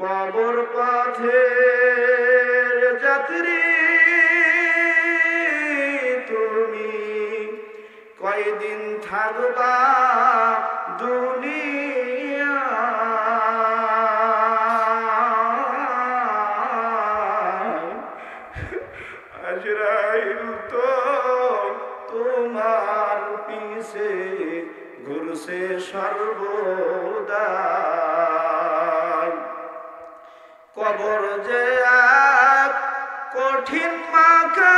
কবর পথের যাত্রী তুমি কয়দিন থাকবা দুনিয়া আজরাইল তো তোমার পিছে ঘুরছে সর্বদা কবর যে এক কঠিন মাকা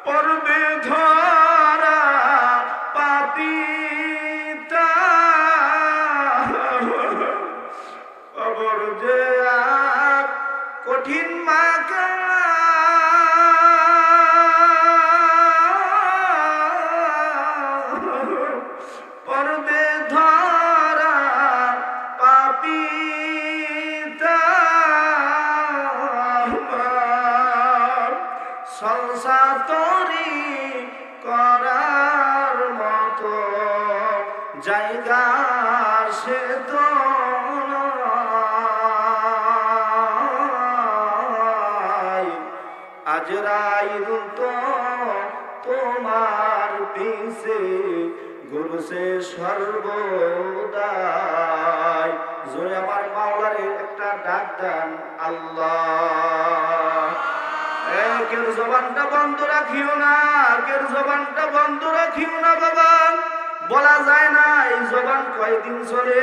পর্বে ধরা পাপিতা কবর যে এক কঠিন মাকা পর্বে ধরা পাপিতা সংসার তরি করার মতো জায়গা সে তো আজরাইল তো তোমার পিছে ঘুরছে সর্বদাই জোরে আমার মাওলারে একটা ডাক দেন আল্লাহ কেউ জবানটা বন্ধ রাখিও না কেউ জবানটা বন্ধ রাখিও না বাবা বলা যায় না এই জবান কয়দিন চলে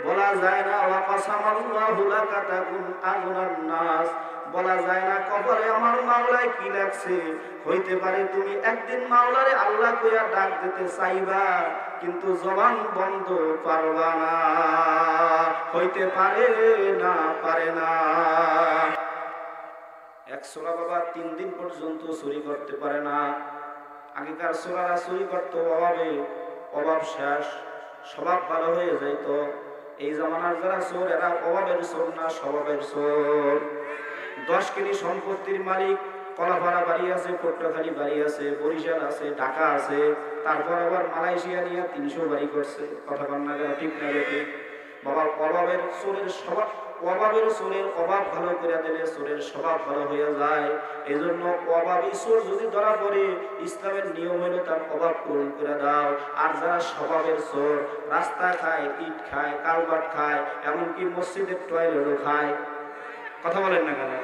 বলা যায় না ওয়াকাসামাল্লাহু লাকা তাকুন আগুনান নাস বলা যায় না কবরে আমার মাওলায় কি লাগছে হইতে পারে তুমি একদিন মাওলারে আল্লাহ কইয়া ডাক দিতে চাইবা কিন্তু জবান বন্ধ পারবা না হইতে পারে না এক সোলা বাবা 3 দিন পর্যন্ত চুরি করতে পারে না আগেকার সোলারা চুরি করতো অভাব শেষ স্বভাব ভালো হয়ে যাইত এই জামানার যারা চোর এরা অভাবের চোর না স্বভাবের চোর 10 কোটি সম্পত্তির মালিক কলাপাড়া বাড়ি আছে পটুয়াখালী বাড়ি আছে বরিশাল আছে ঢাকা আছে তারপর আবার মালয়েশিয়া নিয়ে 300 বাড়ি করছে কথা বল না ঠিক না ঠিক বাবা অভাবের চোরের স্বভাব অভাবের চোরের অভাব ভালো করে দিলে চোরের স্বভাব ভালো হয়ে যায় এই জন্য অভাবী চোর যদি ধরা পড়ে ইসলামের নিয়ম হলো তার অভাব পূরণ করে দাও আর যারা স্বভাবের চোর রাস্তা খায় ইট খায় কালবাট খায় এমনকি মসজিদের টয়লেটও খায় কথা বলেন না কেন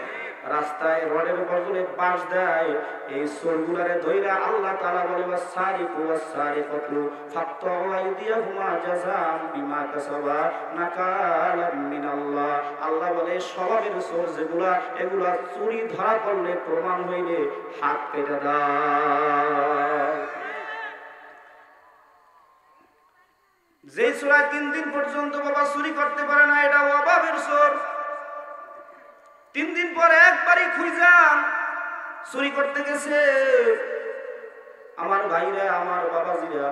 রাস্তায় রোডের উপর করে বাঁশ দেয় এই চোরগুলারে ধইরা আল্লাহ তাআলা বলে ওয়াসারিকু ওয়াসারিকাতু ফাক্তু আইদিয়াহুমা জাযাআন বিমা কাসাবা নাকালাম মিনাল্লাহ আল্লাহ বলে স্বভাবের চোর যেগুলা এগুলা চুরি ধরা পড়লে প্রমাণ হইলে হাত কেটে দাও যে চোরা 3 দিন পর্যন্ত বাবা চুরি করতে পারে না এটা অভাবের চোর 3 দিন পর একবারই খুঁজাম চুরি করতে গেছে আমার ভাইরা আমার বাবাজিরা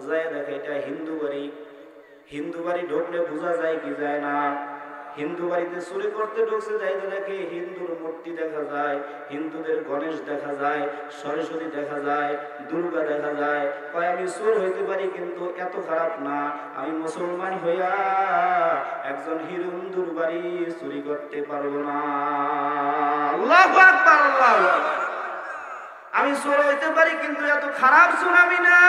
যায় দেখে এটা হিন্দু বাড়ি ঢুকলে বোঝা যায় কি যায় না হিন্দু বাড়িতে চুরি করতে ঢুকছে যাইতে দেখে হিন্দুর মূর্তি দেখা যায় হিন্দুদের গণেশ দেখা যায় সরস্বতী দেখা যায় দুর্গা দেখা যায় কয় আমি চোর হইতে পারি কিন্তু এত খারাপ না আমি মুসলমান হইয়া একজন হিন্দুর বাড়ি চুরি করতে পারবো না আল্লাহু আকবার আল্লাহু আকবার আমি চোর হইতে পারি কিন্তু এত খারাপ চোর আমি না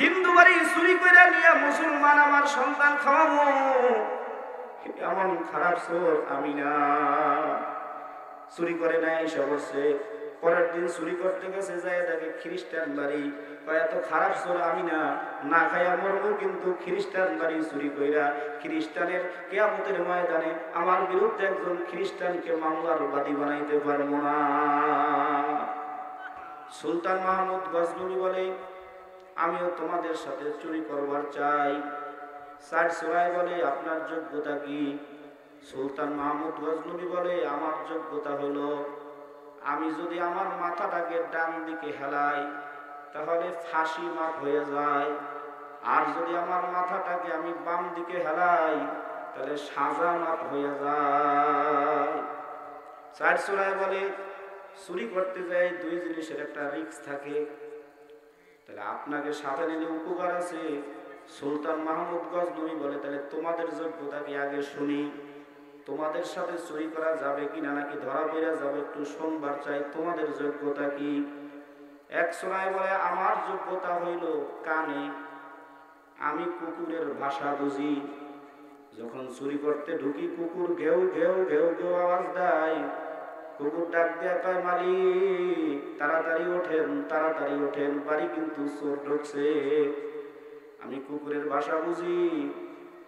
হিন্দু বাড়ি চুরি করে নিয়ে মুসলমান আমার সন্তান খাওয়াবো এমন খারাপ চোর আমি না চুরি করে নাই এসে অবশ্যই পরের দিন চুরি করতে গেছে যায় দেখে খ্রিস্টান বাড়ি এত খারাপ চোর আমি না খাইয়া মরবো কিন্তু খ্রিস্টান বাড়ি চুরি কইরা খ্রিস্টানের কিয়ামতের ময়দানে আমার বিরুদ্ধে একজন খ্রিস্টানকে মামলার বাদী বানাইতে পারবো না সুলতান মাহমুদ গজনবী বলে আমিও তোমাদের সাথে চুরি করবার চাই সাইড সুরাই বলে আপনার যোগ্যতা কি সুলতান মাহমুদ গজনবী বলে আমার যোগ্যতা হলো আমি যদি আমার মাথাটাকে ডান দিকে হেলাই তাহলে ফাঁসি মাপ হয়ে যায় আর যদি আমার মাথাটাকে আমি বাম দিকে হেলাই তাহলে সাজা মাপ হয়ে যায় সাইড সুরাই বলে চুরি করতে যাই দুই জিনিসের একটা রিস্ক থাকে, তাহলে আপনাকে সাথে নিলে উপকার আছে। সুলতান মাহমুদ গজনবী বলে, তাহলে তোমাদের যোগ্যতা কি আগে শুনি, তোমাদের সাথে চুরি করা যাবে কিনা, নাকি ধরা পড়া যাবে, একটু শুনবার চাই তোমাদের যোগ্যতা কি। এক সময় বলে, আমার যোগ্যতা হইল কানে, আমি কুকুরের ভাষা বুঝি। যখন চুরি করতে ঢুকি কুকুর ঘেউ ঘেউ ঘেউ ঘেউ আওয়াজ দেয়, কুকুর ডাক দিয়া কয়, মালিক তাড়াতাড়ি ওঠেন, তাড়াতাড়ি ওঠেন, বাড়ি কিন্তু চোর ঢুকছে। আমি কুকুরের ভাষা বুঝি।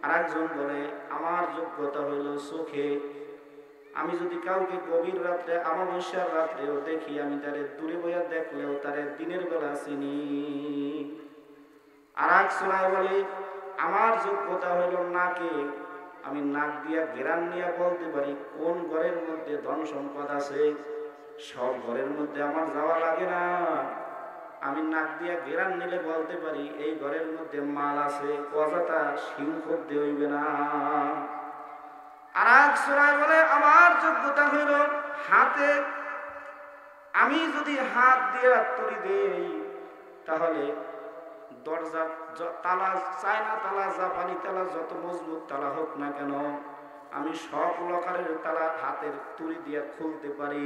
আর একজন বলে, আমার যোগ্যতা হইল চোখে, আমি যদি কাউকে গভীর রাত্রে অমাবস্যার রাত্রেও দেখি, আমি তারে দূরে বইয়া দেখলেও তারে দিনের বেলা চিনি। আর এক সময় বলে, আমার যোগ্যতা হইল নাকে, আমি নাক দিয়া ঘেরান নিয়ে বলতে পারি কোন ঘরের মধ্যে ধন সম্পদ আছে। সব ঘরের মধ্যে আমার যাওয়া লাগে না, আমি নাক দিয়া ঘেরান নিলে বলতে পারি এই ঘরের মধ্যে মাল আছে, অযথা শিম করতে হইবে না। আর এক সময় বলে, আমার যোগ্যতা হইল হাতে, আমি যদি হাত দিয়ে তুলি দেই, তাহলে দরজা তালা, চায়না তালা, জাপানি তালা, যত মজবুত তালা হোক না কেন, আমি সব লকারের তালা হাতের তুলি দিয়ে খুলতে পারি।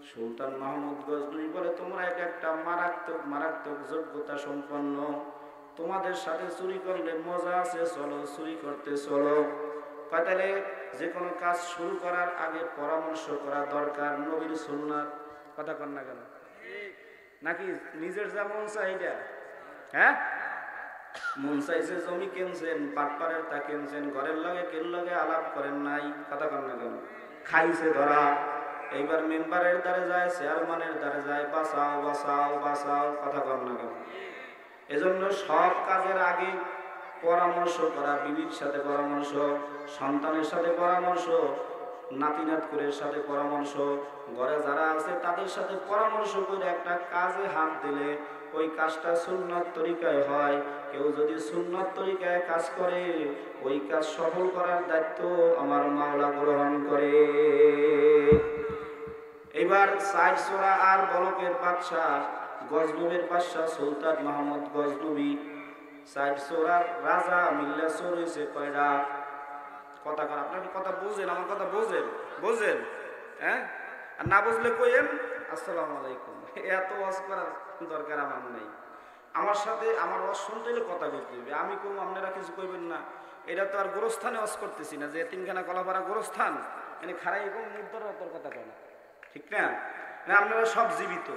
সুলতান মাহমুদ গজনবী বলে, তোমরা একটা মারাত্মক মারাত্মক যোগ্যতা সম্পন্ন, তোমাদের সাথে চুরি করলে মজা আছে, চলো চুরি করতে চলো। তাহলে যে কোনো কাজ শুরু করার আগে পরামর্শ করা দরকার, নবীর সুন্নাত। কথা কন না কেন? নাকি নিজের যা মন চাহিদা, হ্যাঁ, মন চাইছে জমি কিনছেন, পাটপাড়ের তা কিনছেন, ঘরের লগে কের লগে আলাপ করেন নাই। কথা কন না কেন? খাইছে ধরা, এইবার মেম্বারের দ্বারে যায়, চেয়ারম্যানের দ্বারে যায়, বাঁচাও বাঁচাও বাঁচাও। কথা কন না কেন? এজন্য সব কাজের আগে পরামর্শ করা, বিবির সাথে পরামর্শ, সন্তানের সাথে পরামর্শ, নাতিনাতকুরের সাথে পরামর্শ, ঘরে যারা আছে তাদের সাথে পরামর্শ করে একটা কাজে হাত দিলে ওই কাজটা সুন্নত তরিকায় হয়। কেউ যদি সুন্নত তরিকায় কাজ করে, ওই কাজ সফল করার দায়িত্ব আমার মাওলা গ্রহণ করে। এবার সাইড সোরা আর বলকের বাদশাহ, গজনবীর বাদশাহ সুলতান মাহমুদ গজনবী, সাইড সোরার রাজা মিল্লা চোর হয়েছে কয়টা। কথা কর, আপনার কথা বুঝেন, আমার কথা বুঝেন, বুঝেন, হ্যাঁ? আর না বুঝলে কইেন আসসালামু আলাইকুম। এত ওয়াজ করার দরকার আমার নেই। আমার সাথে আমার ওয়াজ শুনতে হলে কথা বলতে হবে। আমি কম, আপনারা কিছু কইবেন না। এটা তো আর গোরস্থানে ওয়াজ করতেছি না যে তিনখানা কলাপাড়া গোরস্থান, এনে খারাই কম মুদ্রার অতর কথা কয় না, ঠিক না? আপনারা সব জীবিত,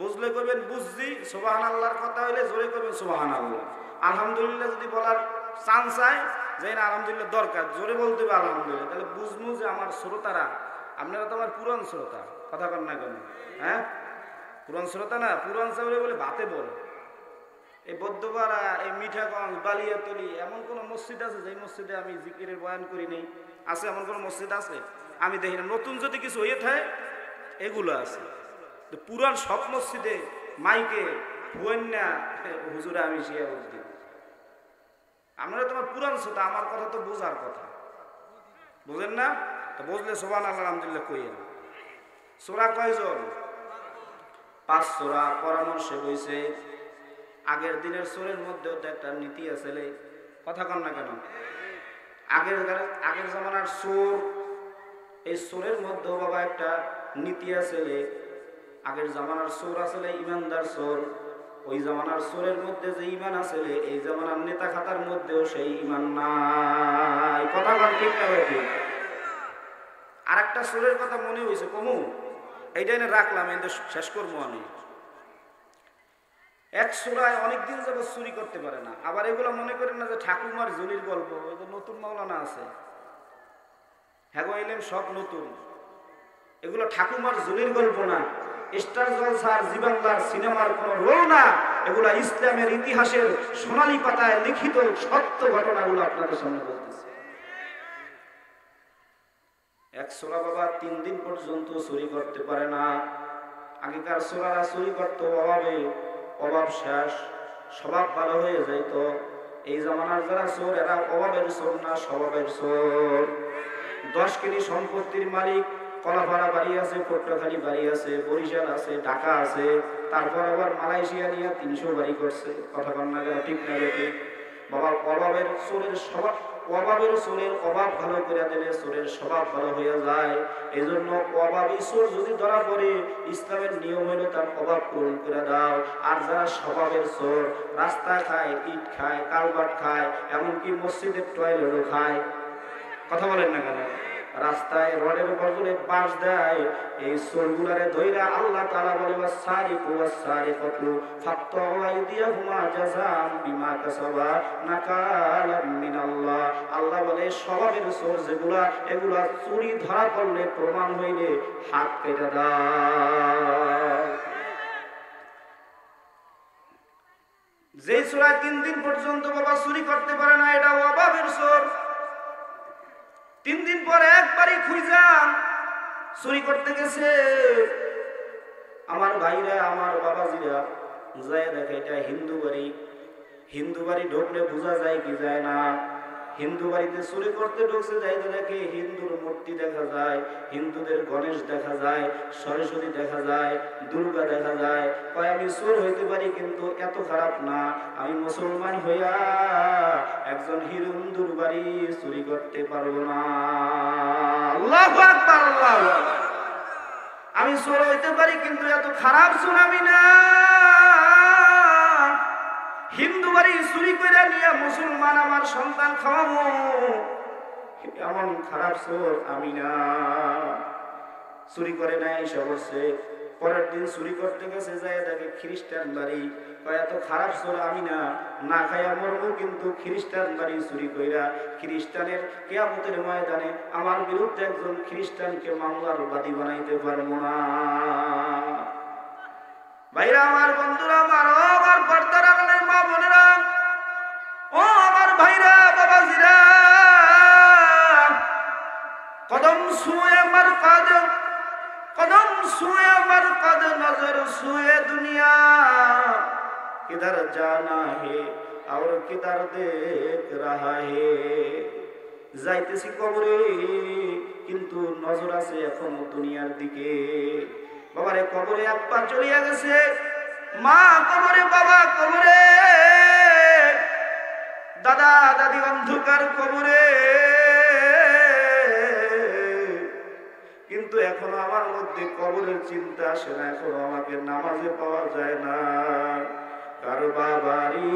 বুঝলে কইবেন বুঝছি, সুবহানাল্লাহর কথা হইলে জোরে কইবেন সুবহানাল্লাহ। আলহামদুলিল্লাহ যদি বলার চান্স হয়, যে না আলহামদুলিল্লাহ দরকার, জোরে বলতে হবে আলহামদুলিল্লাহ। তাহলে বুঝবো যে আমার শ্রোতারা, আপনারা তো আমার পুরান শ্রোতা। কথা কন না কেন? হ্যাঁ, পুরান শ্রোতা না, পুরান চাউলে বলে ভাতে বল। এই বৌদ্ধপাড়া, এই মিঠাগঞ্জ, বালিয়াতলি, এমন কোন মসজিদ আছে যে মসজিদে আমি জিকিরের বয়ান করি নেই? আছে এমন কোন মসজিদ আছে? আমি দেখি না। নতুন যদি কিছু হয়ে থাকে এগুলো আছে, পুরান সব মসজিদে মাইকে বন্যা হুজুরে আমি শিয়া বুঝি। আপনারা তোমার পুরান শ্রোতা, আমার কথা তো বোঝার কথা, বুঝেন না? তো বুঝলে সুবহানাল্লাহ আলহামদুলিল্লাহ কইেন। সূরা কয়জন? 5 সূরা পরামর্শে বইছে। আগের দিনের সূরের মধ্যেও তো একটা নীতি আছে। কথা কন না কেন? আগের জামানার সূর, এই সূরের মধ্যেও বাবা একটা নীতি আছে। আগের জামানার সূর আসলে ইমানদার সূর, ওই জামানার সূরের মধ্যে যে ঈমান আছে, এই জামানার নেতা খাতার মধ্যেও সেই ঈমান নাই। কথা কন ঠিক না ভাই? আর একটা সূরের কথা মনে হইছে কমু, এইটাই না রাখলাম, কিন্তু শেষ করবো আমি। এক সূরায় অনেকদিন যাবত চুরি করতে পারে না। আবার এগুলো মনে করেন না যে ঠাকুমার জলির গল্প, ওই যে নতুন মাওলানা আছে, হ্যাঁ এলেন সব নতুন। এগুলো ঠাকুমার জলির গল্প না, স্টার জলসার জি বাংলার সিনেমার কোন রোল না। এগুলা ইসলামের ইতিহাসের সোনালী পাতায় লিখিত সত্য ঘটনাগুলো আপনাদের সামনে বলতেছে। এক সূরা বাবা 3 দিন পর্যন্ত চুরি করতে পারে না। আগেকার সূরারা চুরি করতো অভাবে, অভাব শেষ, স্বভাব ভালো হয়ে যাইত। এই জামানার যারা চোর, এরা অভাবের চোর না, স্বভাবের চোর। 10 কোটি সম্পত্তির মালিক, কলাপাড়া বাড়ি আছে, পটুয়াখালী বাড়ি আছে, বরিশাল আছে, ঢাকা আছে, তারপর আবার মালয়েশিয়া নিয়ে 300 বাড়ি করছে। কথা কন্যা ঠিক না ঠিক? বাবা অভাবের চোরের স্বভাব, অভাবের চোরের অভাব ভালো করে দিলে চোরের স্বভাব ভালো হয়ে যায়। এই জন্য অভাবী চোর যদি ধরা পড়ে, ইসলামের নিয়ম হলো তার অভাব পূরণ করে দাও। আর যারা স্বভাবের চোর, রাস্তা খায়, ইট খায়, কালবাট খায়, এমনকি মসজিদের টয়লেটও খায়, কথা বলেন না কেন? রাস্তায় রডের বদলে বাঁশ দেয়, এই চোরগুলারে ধইরা আল্লাহ তাআলা বলে ওয়াসারিকু ওয়াসারিকাতু ফাক্তু আইদিয়াহুমা জাযাআন বিমা কাসাবা নাকালাম মিনাল্লাহ। আল্লাহ বলে স্বভাবের চোর যেগুলা, এগুলা চুরি ধরা পড়লে, প্রমাণ হইলে হাত কেটে দাও। যে চোরা 3 দিন পর্যন্ত বাবা চুরি করতে পারে না, এটা অভাবের চোর। 3 দিন পরে একবারই খুঁজান চুরি করতে গেছে। আমার ভাইরা, আমার বাবাজিরা যায় দেখে এটা হিন্দু বাড়ি। হিন্দু বাড়ি ঢুকলে বোঝা যায় কি যায় না? হিন্দু বাড়িতে চুরি করতে ঢুকছে, যাইতে দেখে হিন্দুর মূর্তি দেখা যায়, হিন্দুদের গণেশ দেখা যায়, সরস্বতী দেখা যায়, দুর্গা দেখা যায়। কয় আমি চোর হইতে পারি কিন্তু এত খারাপ না, আমি মুসলমান হইয়া একজন হিন্দুর বাড়ি চুরি করতে পারবো না। আল্লাহু আকবার, আল্লাহু আকবার। আমি চোর হইতে পারি কিন্তু এত খারাপ চোর আমি না। হিন্দু বাড়ি চুরি করে নিয়ে মুসলমান আমার সন্তান খাওয়াবো, এমন খারাপ চোর আমি না। চুরি করে নাই এসে বসছে। পরের দিন চুরি করতে গেছে, যায় দেখে খ্রিস্টান বাড়ি। কয় এত খারাপ চোর আমি না, না খাইয়া মরবো কিন্তু খ্রিস্টান বাড়ি চুরি কইরা খ্রিস্টানের কিয়ামতের ময়দানে আমার বিরুদ্ধে একজন খ্রিস্টানকে মামলার বাদী বানাইতে পারবো না। ভাইরা আমার, বন্ধুরা আমার, ও আমার পর্দার আড়ালের মা বোনেরা, ও আমার ভাইরা, বাবাজিরা, কদম ছুঁয়ে আমার কদম, कदम छुए मरकद नजर छुए दुनिया, किधर जाना है और किधर देख रहा है। যাইতেছি কবরে কিন্তু নজর আছে এখনো দুনিয়ার দিকে। বাবারে কবরে একবার চলিয়া গেছে, মা কবরে, বাবা কবরে, দাদা দাদি অন্ধকার কবরে, কিন্তু এখনো আমার মধ্যে কবরের চিন্তা আসে না, এখনো আমাকে নামাজে পাওয়া যায় না। কারবা বাড়ি,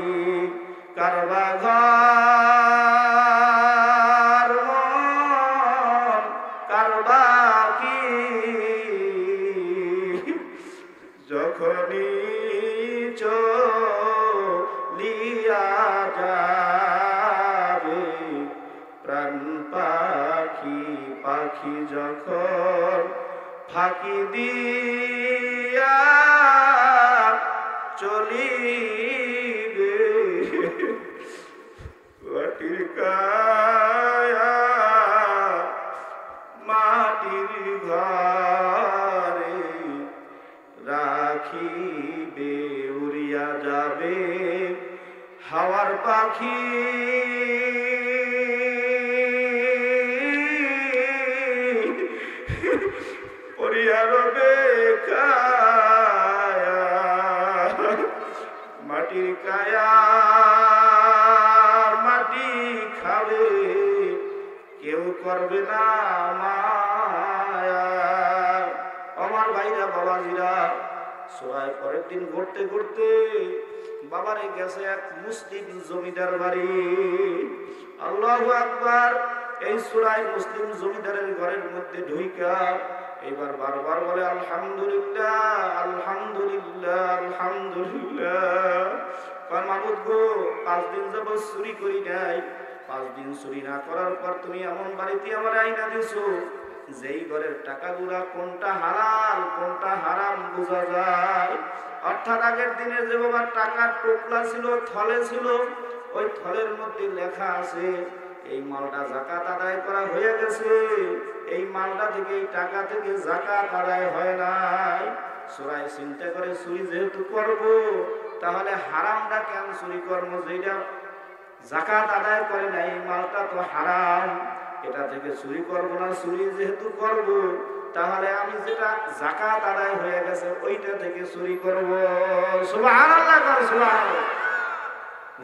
কারবা ঘর, কারবা কি, যখনই চলিয়া যাবে প্রাণ পাখি, পাখি যখন ফাঁকি দিয়া চলিবে, মাটির কায়া মাটির ঘরে রাখিবে, উড়িয়া যাবে হাওয়ার পাখি, মাটির কায়া মাটি খাবে, কেউ করবে না মায়া। আমার ভাইরা, বাবাজিরা, সবাই পরের দিন ঘুরতে ঘুরতে বাবারে গেছে এক মুসলিম জমিদার বাড়ি। আল্লাহু আকবার। এই সূরায় মুসলিম জমিদারের ঘরের মধ্যে ঢুইকা এবার বারবার বলে আলহামদুলিল্লাহ, আলহামদুলিল্লাহ, আলহামদুলিল্লাহ। কারণ মাবুদ গো, 5 দিন যাবত চুরি করি নাই, 5 দিন চুরি না করার পর তুমি এমন বাড়িতে আমার আইনা দিছো যেই ঘরের টাকাগুলা কোনটা হালাল কোনটা হারাম বোঝা যায়। অর্থাৎ আগের দিনে যে বাবার টাকার টোপলা ছিল, থলে ছিল, ওই থলের মধ্যে লেখা আছে এই মালটা যাকাত আদায় করা হয়ে গেছে, এই মালটা থেকে, এই টাকা থেকে যাকাত আদায় হয় নাই। সবাই চিন্তা করে চুরি যেহেতু করব, তাহলে হারামটা কেন চুরি করবো? যেটা যাকাত আদায় করে না, এই মালটা তো হারাম, এটা থেকে চুরি করবো না। চুরি যেহেতু করব, তাহলে আমি যেটা যাকাত আদায় হয়ে গেছে ওইটা থেকে চুরি করব। সুবহানাল্লাহ, সুবহানাল্লাহ।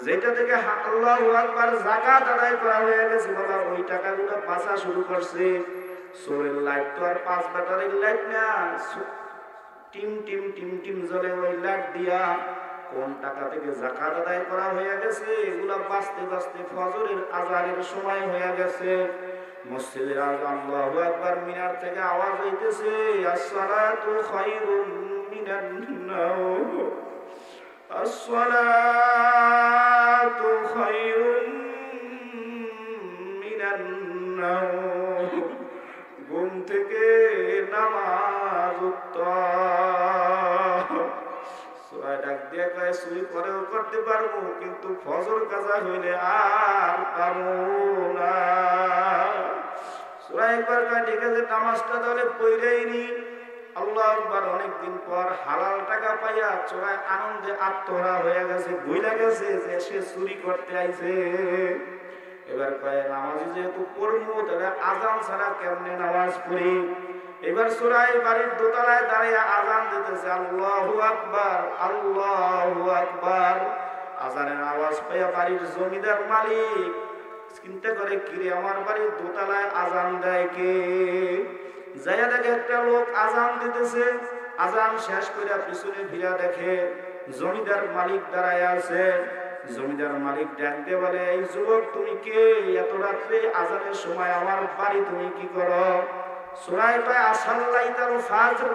যেটা থেকে আল্লাহু আকবার যাকাত আদায় করা হয়ে গেছে বাবা, ওই টাকাগুলো বাঁচা শুরু করছে। সোরের লাইট তো আর 5 ব্যাটারির লাইট না, টিম টিম টিম টিম জ্বলে। ওই লাইট দিয়া কোন টাকা থেকে যাকাত আদায় করা হয়ে গেছে এগুলা বাঁচতে বাঁচতে ফজরের আজানের সময় হয়ে গেছে। মসজিদের আযান আল্লাহু আকবার মিনার থেকে আওয়াজ হইতেছে, আসসালাতু খায়রুম মিনান নাওম, আসসালাতু খায়রুম মিনান নাওম। ঘুম থেকে নামাজ উত্তম। সূরা ডাক দিয়ে কয় চুরি করেও করতে পারবো, কিন্তু ফজর কাজা হইলে আর পারবো না। সূরা একবার কয় ঠিক আছে নামাজটা তাহলে পড়েই নি। আল্লাহু আকবার। অনেকদিন পর হালাল টাকা পাইয়া চোরায় আনন্দে আত্মহারা হয়ে গেছে, ভুলে গেছে যে সে চুরি করতে আইছে। এবার কয় নামাজি যেহেতু পড়বো তাহলে আজান ছাড়া কেমনে নামাজ পড়ি। এবার সূরায় বাড়ির দোতলায় দাঁড়িয়ে আজান দিতেছে, আল্লাহু আকবার, আল্লাহু আকবার। আজানের আওয়াজ পাইয়া বাড়ির জমিদার মালিক চিন্তা করে, কিরে আমার বাড়ির দোতলায় আজান দেয় কে? যাইয়া দেখে একটা লোক আজান দিতেছে। আজান শেষ করে পিছনে ফিরা দেখে জমিদার মালিক দাঁড়ায় আছে। জমিদার মালিক ডাক দিয়ে বলে, এই যুবক তুমি কে? এত রাত্রে আজানের সময় আমার বাড়ি তুমি কি করো? সূরায় কয় আসাল্লাইতাল ফাজর,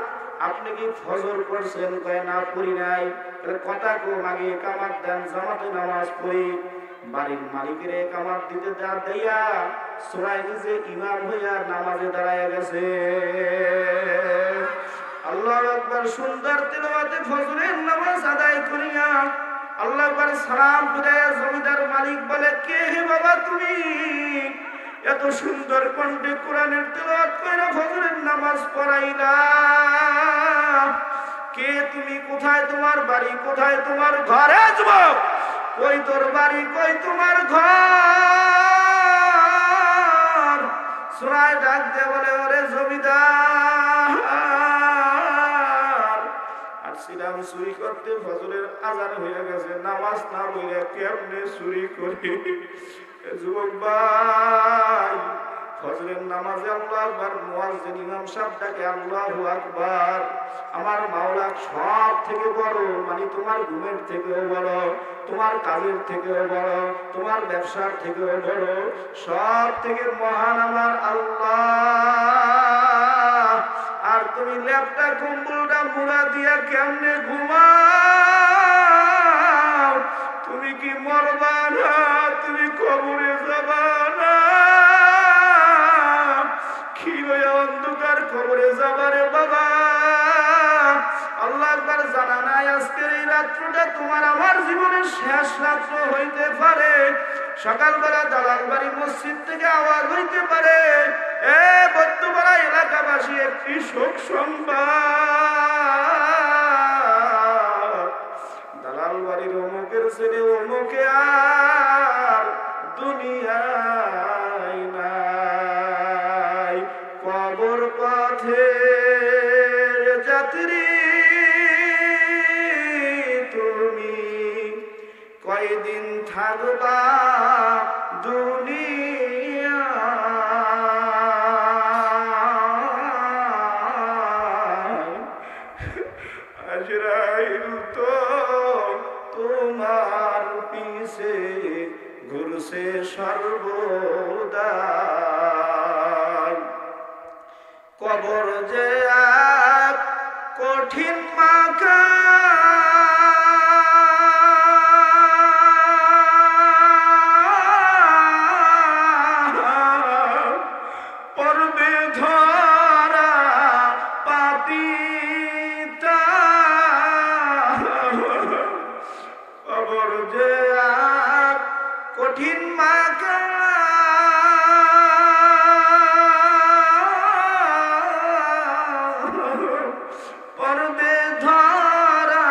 আপনি কি ফজর পড়ছেন? কয় না পড়ি নাই। তাহলে কথা কম, আগে ইকামত দেন, জামাতে নামাজ পড়ি। বাড়ির মালিকের ইকামত দিতে দেয়া সূরায় নিজে ইমাম হইয়া নামাজে দাঁড়ায় গেছে। আল্লাহু আকবার। সুন্দর তিলাওয়াতে ফজরের নামাজ আদায় করিয়া আল্লাহু আকবার সালাম ফিরাইয়া জমিদার মালিক বলে, কে হে বাবা তুমি? এত সুন্দর কণ্ঠে কোরআনের তেলাওয়াত কইরা ফজরের নামাজ পড়াইলা। কে তুমি? কোথায় তোমার বাড়ি? কোথায় তোমার ঘর? যুবক, কই তোর বাড়ি, কই তোমার ঘর? সূরায় ডাক দিয়ে বলে, ওরে জমিদার, আসছিলাম চুরি করতে, ফজরের আজান হয়ে গেছে, নামাজ না পড়ে কেমনে চুরি করি? যুবক ভাই, ফজরের নামাজে আল্লাহু আকবার মুয়াজ্জিন ইমাম সাহেব ডাকে আল্লাহু আকবার। আমার মাওলা সব থেকে বড়, মানে তোমার ঘুমের থেকেও বড়, তোমার কাজের থেকেও বড়, তোমার ব্যবসার থেকেও বড়, সব থেকে মহান আমার আল্লাহ। আর তুমি ল্যাপটা কম্বলটা মুড়া দিয়া কেমনে ঘুমাও? তুমি কি মরবা না? তুমি কবরে যাবা না? কি হইয়া অন্ধকার কবরে যাবা রে বাবা? আল্লাহ একবার জানা নাই আজকের এই রাত্রটা তোমার আমার জীবনের শেষ রাত্র হইতে পারে। সকালবেলা দালাল বাড়ি মসজিদ থেকে আওয়াজ হইতে পারে, এ বদ্ধপাড়া এলাকাবাসী একটি শোক সংবাদ, দালাল বাড়ির অমুকের ছেলে অমুকে আর দুনিয়ায় নাই। কবর পথের যাত্রী তুমি, কয়দিন থাকবা দুনিয়ায়? আজরাইল তো তোমার পিছে ঘুরছে সর্বদা। কবর যে এক কঠিন মাকা, পর্বে ধরা পাপিতা। কবর যে এক কঠিন মাকা, পর্বে ধরা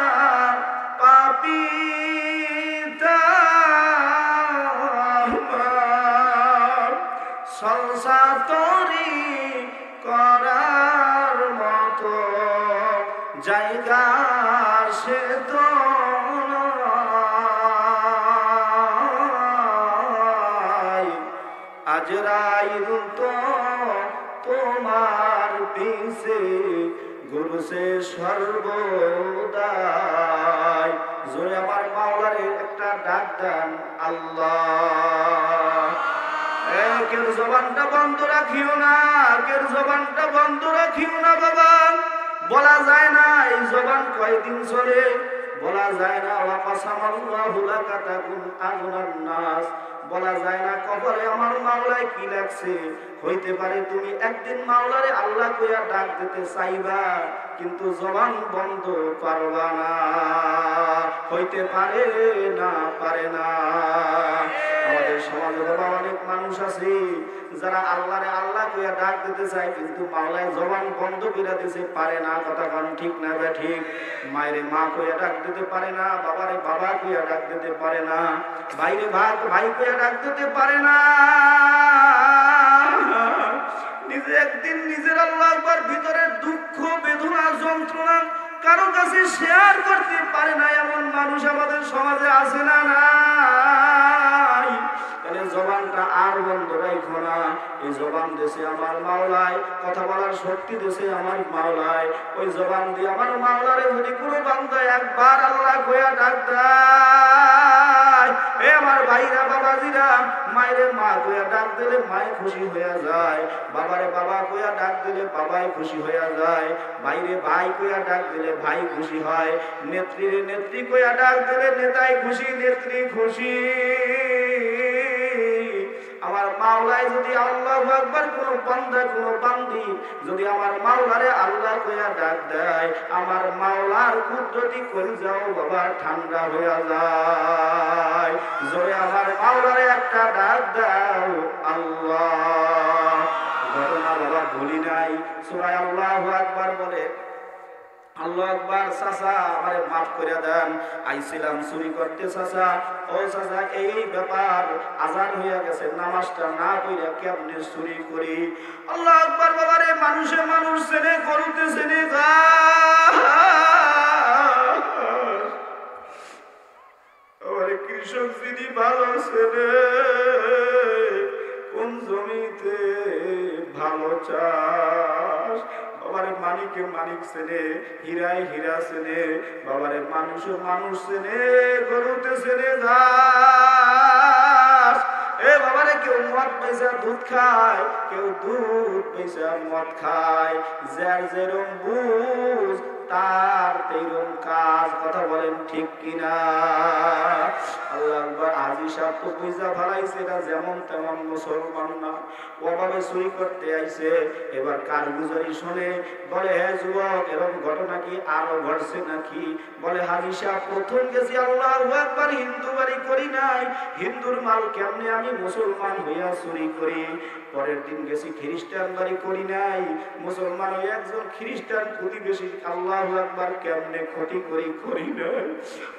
সে তো আজরাইল তো তোমার পিছে ঘুরছে সর্বদাই। জোরে আমার মাওলারে একটা ডাক দেন আল্লাহ। কেউ জবানটা বন্ধ রাখিও না, কেউ জবানটা বন্ধ রাখিও না বাবা। বলা যায় না এই জবান কয়দিন চলে, বলা যায় না ওয়াকাসামাল্লাহু লাকা তাকুন আগুনান নাস, বলা যায় না কবরে আমার মাওলায় কি লাগছে। হইতে পারে তুমি একদিন মাওলারে আল্লাহ কইয়া ডাক দিতে চাইবা, কিন্তু জবান বন্ধ পারবা না। হইতে পারে না, পারে না। আমাদের সমাজে বাবা অনেক মানুষ আছে যারা আল্লাহরে আল্লাহ কইয়া ডাক দিতে চায়, কিন্তু মাওলায় জবান বন্ধ কইরা দিতে পারে না। কথা কোন ঠিক না বে ঠিক? মায়েরে মা কইয়া ডাক দিতে পারে না, বাবারে বাবা কইয়া ডাক দিতে পারে না, ভাইরে ভাই কইয়া ডাক দিতে পারে না। নিজে একদিন নিজের আল্লাহ আকবার ভিতরের দুঃখ বেদনা যন্ত্রণা কারো কাছে শেয়ার করতে পারে না, এমন মানুষ আমাদের সমাজে আছে না নাই? তাহলে জবানটা আর বন্ধ রাখো না। এই জবান দেশে আমার মাওলায়, কথা বলার শক্তি দেশে আমার মাওলায়। ওই জবান দিয়ে আমার মাওলারে যদি কোনো বান্দা একবার আল্লাহ কইয়া ডাক দেয়, এ আমার ভাইরা বাবাজিরা, মায়েরে মা কইয়া ডাক দিলে মাই খুশি হয়ে যায়, বাবারে বাবা কইয়া ডাক দিলে বাবাই খুশি হয়ে যায়, ভাইরে ভাই কইয়া ডাক দিলে ভাই খুশি হয়, নেত্রীরে নেত্রী কইয়া ডাক দিলে নেতাই খুশি, নেত্রী খুশি। আমার মাওলায় যদি আল্লাহু আকবার কোন বান্দা কোন বান্দি যদি আমার মাওলারে আল্লাহ কইয়া ডাক দেয়, আমার মাওলার কুদরতি কলিজাও বাবা ঠান্ডা হয়ে যায়। জোরে আমার মাওলারে একটা ডাক দাও আল্লাহ। ঘটনা বাবা ভুলি নাই, সূরা আল্লাহু আকবার বলে আল্লাহু আকবার। চাচা আমারে মাফ করে দেন, আইছিলাম চুরি করতে চাচা। ও চাচা এই ব্যাপার, আজান হইয়া গেছে, নামাজটা না পড়িয়া কেমনে চুরি করি? আল্লাহু আকবার। বাবারে মানুষে মানুষ চেনে, গরুতে চেনে যায়, কৃষক যিনি ভালো চেনে, কোন জমিতে ভালো চাষ। বাবারে মানিকে মানিক চেনে, হীরায় হীরা চেনে, বাবারে মানুষে মানুষ চেনে, গরুতে চেনে ঘাস। এ বাবারে কেউ মদ পয়সা দুধ খায়, কেউ দুধ পয়সা মদ খায়, যার যেরম বুঝ তার তেরম কাজ। কথা বলেন ঠিক কিনা? আল্লাহ আকবার। হাজী সাহেব তো বুঝা ফেলাইছে এটা যেমন তেমন মুসলমান না, ওভাবে চুরি করতে আইছে। এবার কারগুজারি শুনে বলে, হে যুবক, এরকম ঘটনা কি আরো ঘটছে নাকি? বলে, হাজী সাহেব প্রথম গেছি আল্লাহু আকবার হিন্দু বাড়ি করি নাই, হিন্দুর মাল কেমনে আমি মুসলমান হইয়া চুরি করি। পরের দিন গেছি খ্রিস্টান বাড়ি করি নাই, মুসলমান হয়ে একজন খ্রিস্টান প্রতিবেশী আল্লাহু আকবার কেমনে ক্ষতি করি নাই।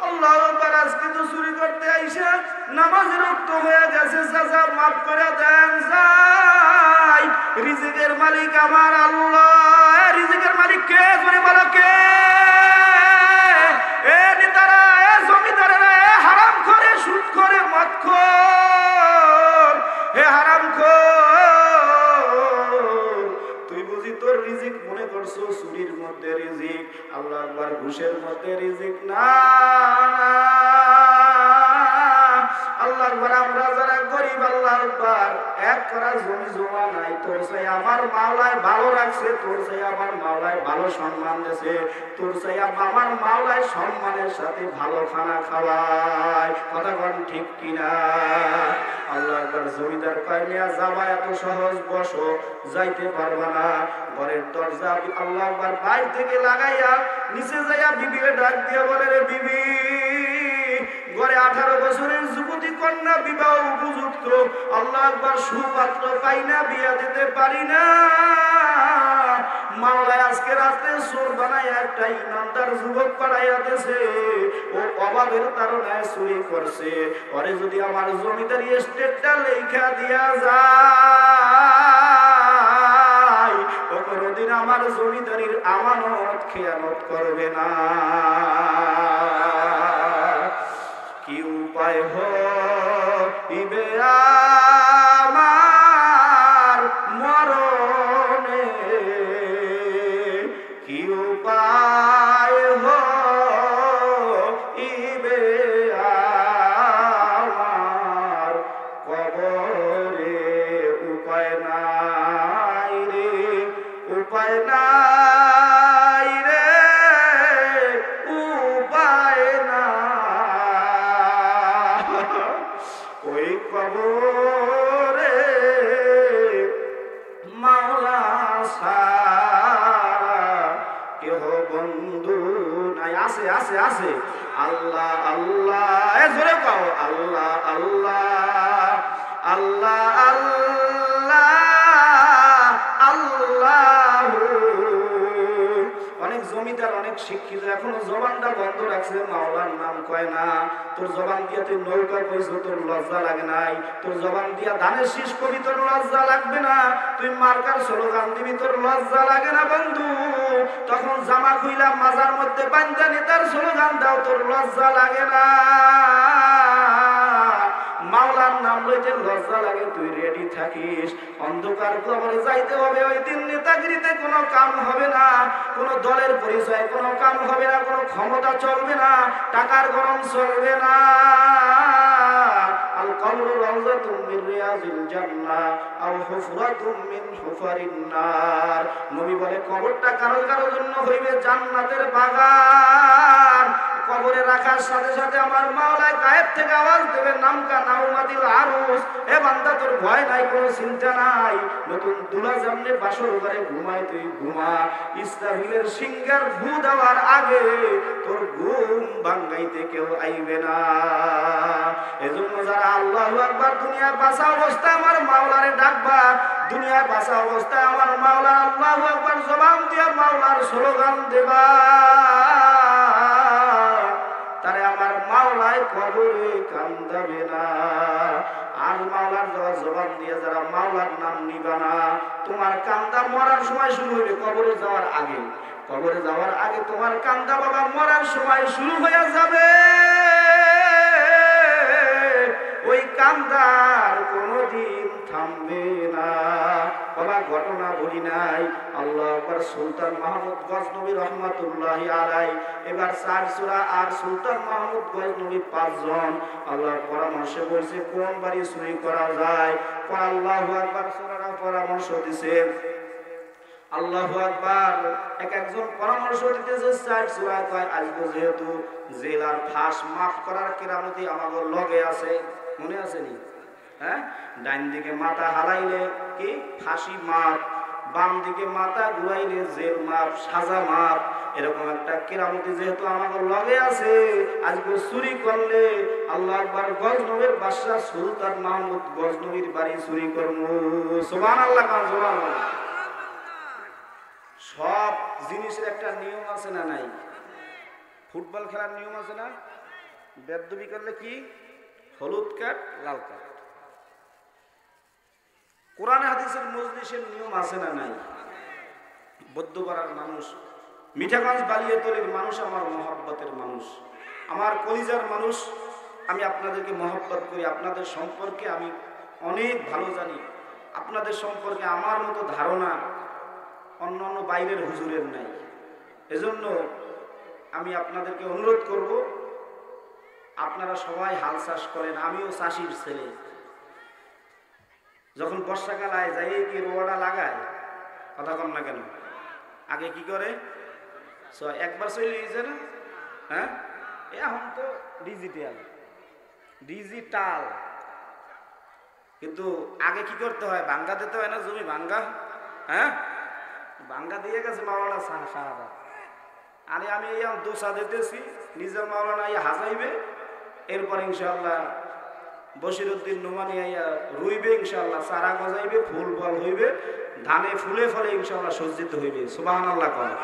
আল্লাহু আকবার। আজকে তো চুরি করতে আইসা নামাজের রক্ত হয়ে গেছে, চাচা মাফ করে দেন। যাই, রিজিকের মালিক আমার আল্লাহ। রিজিকের মালিক কে? জোরে বলো কে? এ নেতারা, এ জমিদারেরা, এ হারাম করে, সুদ করে, মদ খোর, হে হারাম খোর, তুই বুঝি তোর রিজিক মনে করছো চুরির মধ্যে রিজিক? আল্লাহ আকবার। ঘুষের মধ্যে রিজিক না। আল্লাহ আকবার। আমরা যারা গরিব, আল্লাহ আকবার, এক করা জমি জমা নাই, তোর চাই আমার মাওলায় ভালো রাখছে, তোর চাই আমার মাওলায় ভালো সম্মান দিয়েছে, তোর চাই আমার মাওলায় সম্মানের সাথে ভালো খানা খাওয়ায়। কথা বল ঠিক কিনা? আল্লাহ আকবার। জমিদার কয়, নিয়া যাবা এত সহজ, বসো, যাইতে পারবা না। ঘরের দরজা আল্লাহ আকবার বাইরে থেকে লাগাইয়া নিচে যাইয়া বিবিকে ডাক দিয়া বলে, রে বিবি, ঘরে 18 বছরের যুবতী কন্যা বিবাহ উপযুক্ত, আল্লাহ আকবার, সুপাত্র পাই না, বিয়া দিতে পারি না। মাওলায় আজকে রাতে চোর বানাইয়া একটা ইমানদার যুবক পাঠাইয়া দিয়েছে, ও অভাবের কারণে চুরি করছে, ওরে যদি আমার জমিদারি এস্টেটটা লেখা দিয়া যায়, ও কোনদিন আমার জমিদারির আমানত খেয়ানত করবে না। আছে আছে আছে আল্লাহ আল্লাহ এ জোরে কও আল্লাহ আল্লাহ আল্লাহ আল্লাহ আল্লাহ। অনেক জমিদার অনেক শিক্ষিত এখনো জবানটা বন্ধ রাখছে, মাওলার নাম কয় না। তোর জবান দিয়ে তুই নৌকা কইছো, তোর লজ্জা লাগে নাই? তোর জবান দিয়া ধানের শীষ কবি, তোর লজ্জা লাগবে না? তুই মার্কার স্লোগান দিবি, তোর লজ্জা লাগে না বন্ধু? তখন জামা খুইলা মাজার মধ্যে বান্ধা নেতার স্লোগান দাও, তোর লজ্জা লাগে না? মাওলার নাম লইতে লজ্জা লাগে, তুই রেডি থাকিস। অন্ধকার কবরে যাইতে হবে, ওই দিন নেতাগিরিতে কোনো কাম হবে না, কোনো দলের পরিচয় কোনো কাম হবে না, কোনো ক্ষমতা চলবে না, টাকার গরম চলবে না। আল কবরু রাউযাতুম মিন রিয়াজিল জান্নাহ আও হুফরাতুম মিন হুফারিন নার। নবী বলে কবরটা কারো কারো জন্য হইবে জান্নাতের বাগান। কবরে রাখার সাথে সাথে আমার মাওলা গায়েব থেকে আওয়াজ দেবে, নামকা নাউমাতিল আরুস, এ বান্দা তোর ভয় নাই, কোনো চিন্তা নাই। নতুন দুলা জামনে বাসর ঘরে ঘুমায় তুই ঘুমা, ইসরাফিলের সিংহার ফু দেওয়ার আগে তোর ঘুম ভাঙাইতে কেউ আইবে না। এজন্য যারা আল্লাহু আকবার দুনিয়ায় বাঁচা অবস্থায় আমার মাওলারে ডাকবা, দুনিয়ায় বাঁচা অবস্থায় আমার মাওলা আল্লাহু আকবার জবান দিয়া মাওলার স্লোগান দেবা, তারে আমার মাওলায় কবরে কান্দাবে না। আর মাওলার দেওয়া জবান দিয়ে যারা মাওলার নাম নিবা না, তোমার কান্দা মরার সময় শুরু হবে, কবরে যাওয়ার আগে। কবরে যাওয়ার আগে তোমার কান্দা বাবা মরার সময় শুরু হয়ে যাবে। ওই কান্দার কোনদিন থামবে না বাবা। ঘটনা বলি নাই, আল্লাহ আকবার। সুলতান মাহমুদ গজনবী রহমাতুল্লাহি আলাইহি এবার 4 সূরা আর সুলতান মাহমুদ গজনবী 5 জন আল্লাহর পরামর্শে বলছে কোন বাড়ি চুরি করা যায়। আল্লাহু আকবার সূরারা পরামর্শ দিছে, আল্লাহু আকবার। এক একজন পরামর্শ দিতেছে 4 সূরা কয় আজকে যেহেতু জেলার ফাঁস মাফ করার কেরামতি আমাদের লগে আছে, মনে আছে নি? হ্যাঁ, ডাইন দিকে মাথা হালাইলে কি ফাঁসি মাপ, বাম দিকে মাথা ঘুরাইলে জেল মাপ, সাজা মাপ। এরকম একটা কেরামতি যেহেতু আমাদের লগে আছে, আজকে চুরি করলে আল্লাহ আকবার গজনবীর বাদশা সুলতান মাহমুদ গজনবীর বাড়ি চুরি করবো। সুবহানাল্লাহ, সুবহানাল্লাহ। সব জিনিসের একটা নিয়ম আছে না নাই? ফুটবল খেলার নিয়ম আছে না? বেদবি করলে কি হলুদ কার্ড, লাল কার্ড। কোরআন হাদিসের মজলিসের নিয়ম আছে না নাই? বৌদ্ধপাড়ার মানুষ, মিঠাগঞ্জ বালিয়াতলির মানুষ আমার মহব্বতের মানুষ, আমার কলিজার মানুষ। আমি আপনাদেরকে মহব্বত করি, আপনাদের সম্পর্কে আমি অনেক ভালো জানি। আপনাদের সম্পর্কে আমার মতো ধারণা অন্যান্য বাইরের হুজুরের নাই। এজন্য আমি আপনাদেরকে অনুরোধ করব, আপনারা সবাই হাল চাষ করেন, আমিও চাষির ছেলে। যখন বর্ষাকাল আয় যাই কি রোয়াটা লাগায়, কথা কম না কেন? আগে কি করে একবার চলে গেছে না? হ্যাঁ, এখন তো ডিজিটাল, কিন্তু আগে কি করতে হয়? ভাঙ্গা দিতে হয় না জমি? ভাঙ্গা, হ্যাঁ, ভাঙ্গা দিয়ে গেছে মাওলানা সাহাবা। আরে আমি এই দোষা দিতেছি, নিজের মাওলানা ইয়া হাজাইবে, এরপর ইনশাআল্লাহ বশিরউদ্দিন নোমানি আইয়া রুইবে, ইনশাআল্লাহ চারা গজাইবে, ফুল ফল হইবে, ধানে ফুলে ফলে ইনশাআল্লাহ সজ্জিত হইবে। সুবহানাল্লাহ কয়।